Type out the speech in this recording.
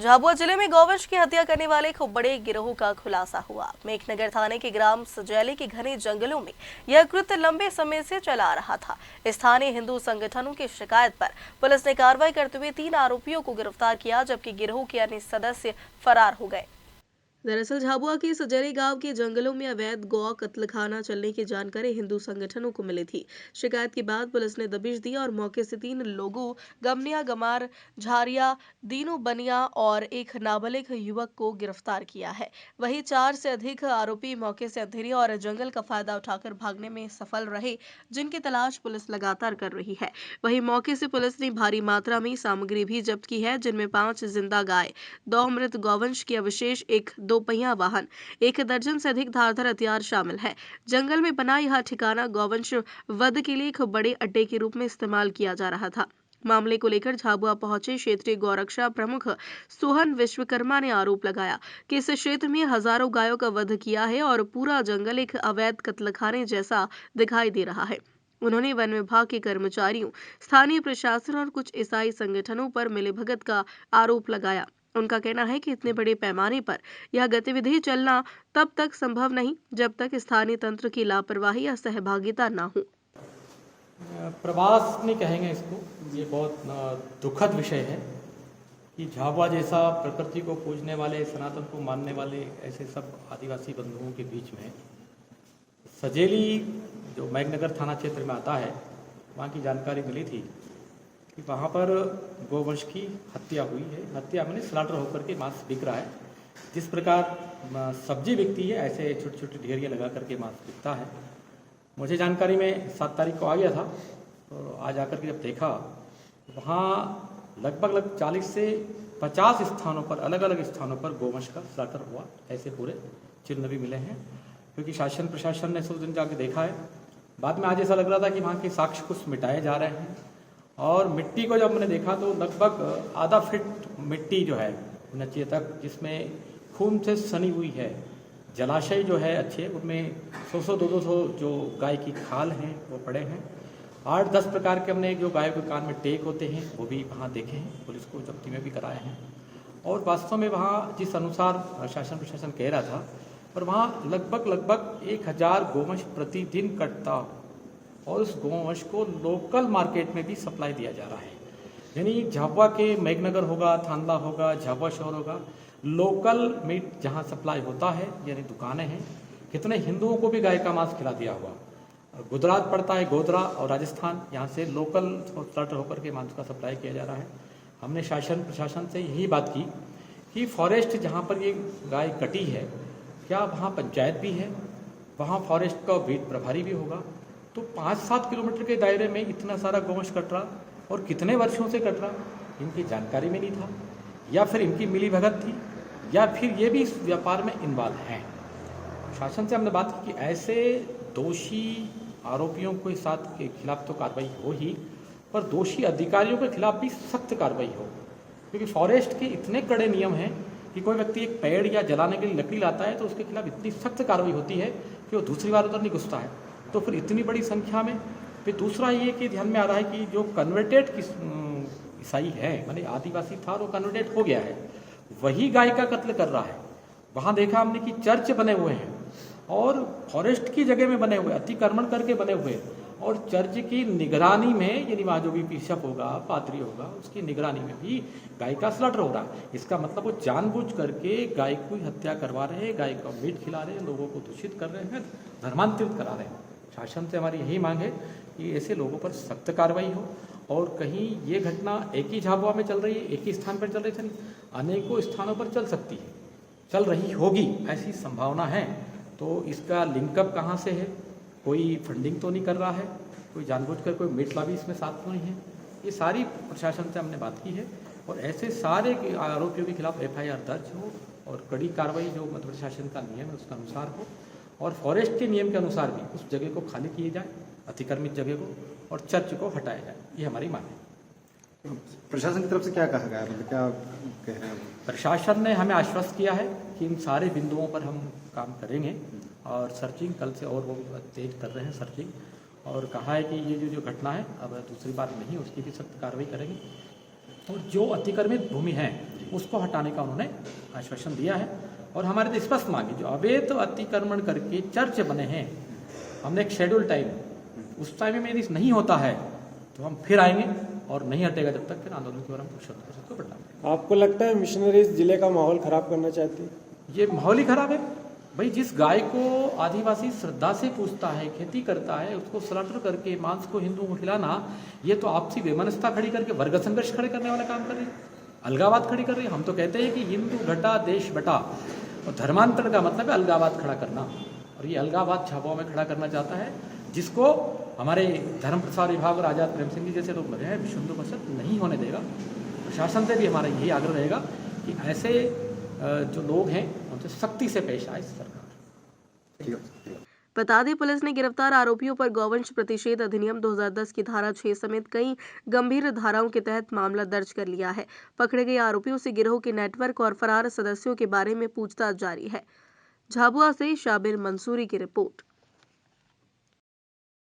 झाबुआ जिले में गौवंश की हत्या करने वाले खूब बड़े गिरोह का खुलासा हुआ। मेघनगर थाने के ग्राम सजैली के घने जंगलों में यह कृत्य लंबे समय से चला आ रहा था। स्थानीय हिंदू संगठनों की शिकायत पर पुलिस ने कार्रवाई करते हुए 3 आरोपियों को गिरफ्तार किया, जबकि गिरोह के अन्य सदस्य फरार हो गए। दरअसल झाबुआ के सजैली गांव के जंगलों में अवैध गौ कत्लखाना चलने की जानकारी हिंदू संगठनों को मिली थी। शिकायत के बाद पुलिस ने दबिश दी और मौके से 3 लोगों गमनिया गमार, झारिया, दीनू बनिया और एक नाबालिग युवक को गिरफ्तार किया है। वहीं 4 से अधिक आरोपी मौके से अंधेरी और जंगल का फायदा उठाकर भागने में सफल रहे, जिनकी तलाश पुलिस लगातार कर रही है। वहीं मौके से पुलिस ने भारी मात्रा में सामग्री भी जब्त की है, जिनमें 5 जिंदा गाय, 2 मृत गौवंश के अवशेष, एक 2 पहिया वाहन, 1 दर्जन से अधिक धारदार हथियार शामिल है। जंगल में बना यह ठिकाना गौवंश वध के लिए एक बड़े अड्डे के रूप में इस्तेमाल किया जा रहा था। मामले को लेकर झाबुआ पहुंचे क्षेत्रीय गौरक्षा प्रमुख सोहन विश्वकर्मा ने आरोप लगाया कि इस क्षेत्र में हजारों गायों का वध किया है और पूरा जंगल एक अवैध कत्लखाने जैसा दिखाई दे रहा है। उन्होंने वन विभाग के कर्मचारियों, स्थानीय प्रशासन और कुछ ईसाई संगठनों पर मिलीभगत का आरोप लगाया। उनका कहना है कि इतने बड़े पैमाने पर यह गतिविधि चलना तब तक संभव नहीं जब तक स्थानीय तंत्र की लापरवाही या सहभागिता न हो। प्रवास नहीं कहेंगे इसको, ये बहुत दुखद विषय है कि झाबुआ जैसा प्रकृति को पूजने वाले, सनातन को मानने वाले ऐसे सब आदिवासी बंधुओं के बीच में सजेली जो मेघनगर थाना क्षेत्र में आता है, वहाँ की जानकारी मिली थी कि वहाँ पर गौवंश की हत्या हुई है। हत्या मैंने स्लाटर होकर के मांस बिक रहा है। जिस प्रकार सब्जी बिकती है, ऐसे छोटे छोटे ढेरियाँ लगा करके मांस बिकता है। मुझे जानकारी में 7 तारीख को आ गया था, तो आज आकर के जब देखा वहाँ लगभग 40 से 50 स्थानों पर, अलग अलग स्थानों पर गौवंश का स्लाटर हुआ, ऐसे पूरे चिन्ह भी मिले हैं। क्योंकि शासन प्रशासन ने उस दिन जाके देखा है। बाद में आज ऐसा लग रहा था कि वहाँ के साक्ष्य कुछ मिटाए जा रहे हैं। और मिट्टी को जब मैंने देखा तो लगभग आधा फीट मिट्टी जो है नीचे तक, जिसमें खून से सनी हुई है। जलाशय जो है अच्छे, उनमें 100-200 जो गाय की खाल हैं वो पड़े हैं। 8-10 प्रकार के हमने जो गाय के कान में टेक होते हैं वो भी वहाँ देखे हैं, पुलिस को जब्ती में भी कराए हैं। और वास्तव में वहाँ जिस अनुसार शासन प्रशासन कह रहा था, और वहाँ लगभग 1000 गौवंश प्रतिदिन कटता, और उस गौवंश को लोकल मार्केट में भी सप्लाई दिया जा रहा है। यानी झाबुआ के मेघनगर होगा, थांदला होगा, झाबुआ शहर होगा, लोकल मीट जहाँ सप्लाई होता है, यानी दुकानें हैं। कितने हिंदुओं को भी गाय का मांस खिला दिया हुआ। गुजरात पड़ता है, गोधरा और राजस्थान, यहाँ से लोकल स्लाटर होकर के मांस का सप्लाई किया जा रहा है। हमने शासन प्रशासन से यही बात की कि फॉरेस्ट जहाँ पर ये गाय कटी है, क्या वहाँ पंचायत भी है, वहाँ फॉरेस्ट का बीट प्रभारी भी होगा। तो 5-7 किलोमीटर के दायरे में इतना सारा गौवंश कट रहा, और कितने वर्षों से कट रहा, इनकी जानकारी में नहीं था, या फिर इनकी मिलीभगत थी, या फिर ये भी इस व्यापार में इन्वॉल्व हैं। शासन से हमने बात की कि ऐसे दोषी आरोपियों के साथ के खिलाफ तो कार्रवाई हो ही, पर दोषी अधिकारियों के खिलाफ भी सख्त कार्रवाई हो। क्योंकि फॉरेस्ट के इतने कड़े नियम हैं कि कोई व्यक्ति एक पेड़ या जलाने के लिए लकड़ी लाता है तो उसके खिलाफ इतनी सख्त कार्रवाई होती है कि वो दूसरी बार उधर नहीं घुसता है। तो फिर इतनी बड़ी संख्या में, फिर दूसरा ये कि ध्यान में आ रहा है कि जो कन्वर्टेड ईसाई है, माने आदिवासी था, वो कन्वर्टेड हो गया है, वही गाय का कत्ल कर रहा है। वहाँ देखा हमने कि चर्च बने हुए हैं और फॉरेस्ट की जगह में बने हुए, अतिक्रमण करके बने हुए, और चर्च की निगरानी में, यानी वहाँ जो भी बिशप होगा, पादरी होगा, उसकी निगरानी में भी गाय का स्लॉटर हो रहा है। इसका मतलब वो जानबूझ करके गाय की हत्या करवा रहे हैं, गाय का मीट खिला रहे हैं, लोगों को दूषित कर रहे हैं, धर्मांतरित करा रहे हैं। शासन से हमारी यही मांग है कि ऐसे लोगों पर सख्त कार्रवाई हो। और कहीं ये घटना एक ही झाबुआ में चल रही है, एक ही स्थान पर चल रही है, अनेकों स्थानों पर चल सकती है, चल रही होगी, ऐसी संभावना है। तो इसका लिंकअप कहाँ से है? कोई फंडिंग तो नहीं कर रहा है, कोई जानबूझकर कोई मीट लॉबी इसमें साथ तो नहीं है। ये सारी प्रशासन से हमने बात की है, और ऐसे सारे आरोपियों के खिलाफ FIR दर्ज हो और कड़ी कार्रवाई जो मध्य प्रशासन का नियम है उसके अनुसार हो, और फॉरेस्ट के नियम के अनुसार भी उस जगह को खाली किए जाए, अतिक्रमित जगह को, और चर्च को हटाया जाए। ये हमारी मांग है। प्रशासन की तरफ से क्या कहा गया, मतलब क्या कह रहे हैं? प्रशासन ने हमें आश्वस्त किया है कि इन सारे बिंदुओं पर हम काम करेंगे, और सर्चिंग कल से और वो तेज कर रहे हैं सर्चिंग, और कहा है कि ये जो घटना है अब दूसरी बार नहीं, उसकी भी सख्त कार्रवाई करेंगे। और जो अतिक्रमित भूमि है उसको हटाने का उन्होंने आश्वासन दिया है। और हमारे तो स्पष्ट मांगी, जो अवैध अतिक्रमण करके चर्च बने हैं, हमने एक शेड्यूल टाइम, उस टाइम में यदि नहीं होता है तो हम फिर आएंगे, और नहीं हटेगा जब तक फिर आंदोलन की ओर हम पुरुषोत्तम को बढ़ाएंगे। आपको लगता है मिशनरीज जिले का माहौल खराब करना चाहती है? ये माहौल ही खराब है भाई। जिस गाय को आदिवासी श्रद्धा से पूजता है, खेती करता है, उसको स्लॉटर करके मांस को हिंदुओं को खिलाना, ये तो आपसी वैमनस्यता खड़ी करके वर्ग संघर्ष खड़े करने वाला काम कर रही है, अलगावाद खड़ी कर रही है। हम तो कहते हैं कि हिंदू घटा देश बटा, और धर्मांतरण का मतलब है अलगावाद खड़ा करना, और ये अलगावाद झाबुआ में खड़ा करना चाहता है, जिसको हमारे धर्म प्रसार विभाग और आजाद प्रेम सिंह जी जैसे लोग लगे हैं, विश्व हिंदू परिषद नहीं होने देगा। प्रशासन से भी हमारा यही आग्रह रहेगा कि ऐसे जो लोग हैं उनसे सख्ती से पेश आए सरकार। बता दें, पुलिस ने गिरफ्तार आरोपियों पर गौवंश प्रतिषेध अधिनियम 2010 की धारा 6 समेत कई गंभीर धाराओं के तहत मामला दर्ज कर लिया है। पकड़े गए आरोपियों से गिरोह के नेटवर्क और फरार सदस्यों के बारे में पूछताछ जारी है। झाबुआ से शाबिर मंसूरी की रिपोर्ट।